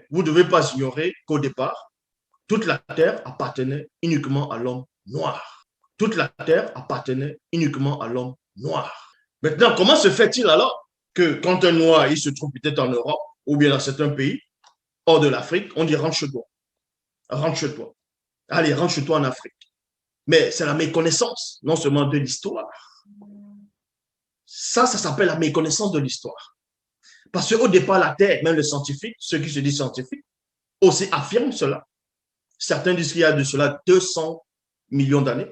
vous ne devez pas ignorer qu'au départ, toute la terre appartenait uniquement à l'homme noir. Toute la terre appartenait uniquement à l'homme noir. Maintenant, comment se fait-il alors que quand un noir, il se trouve peut-être en Europe ou bien dans certains pays, hors de l'Afrique, on dit rentre chez toi. Rentre chez toi. Allez, rentre chez toi en Afrique. Mais c'est la méconnaissance, non seulement de l'histoire. Ça s'appelle la méconnaissance de l'histoire. Parce qu'au départ, la Terre, même les scientifiques, ceux qui se disent scientifiques, aussi affirment cela. Certains disent qu'il y a de cela 200 millions d'années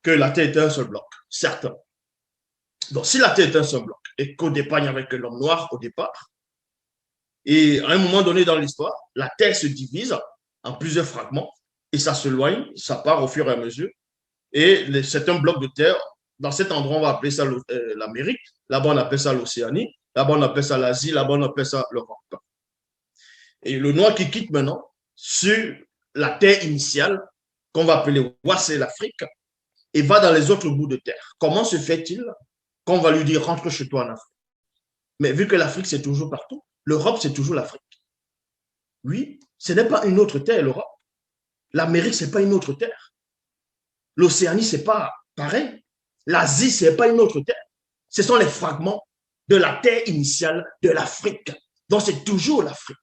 que la Terre était un seul bloc. Certains. Donc, si la Terre est un seul bloc et qu'au départ, il n'y avait que l'homme noir au départ, et à un moment donné dans l'histoire, la Terre se divise en plusieurs fragments et ça s'éloigne, ça part au fur et à mesure. Et c'est un bloc de terre. Dans cet endroit, on va appeler ça l'Amérique. Là-bas, on appelle ça l'Océanie. Là-bas, on appelle ça l'Asie. Là-bas, on appelle ça l'Europe. Et le noir qui quitte maintenant sur la terre initiale, qu'on va appeler c'est l'Afrique, et va dans les autres bouts de terre. Comment se fait-il qu'on va lui dire rentre chez toi en Afrique? Mais vu que l'Afrique, c'est toujours partout, l'Europe, c'est toujours l'Afrique. Oui, ce n'est pas une autre terre, l'Europe. L'Amérique, ce n'est pas une autre terre. L'Océanie, ce n'est pas pareil. L'Asie, ce n'est pas une autre terre. Ce sont les fragments de la terre initiale de l'Afrique. Donc, c'est toujours l'Afrique.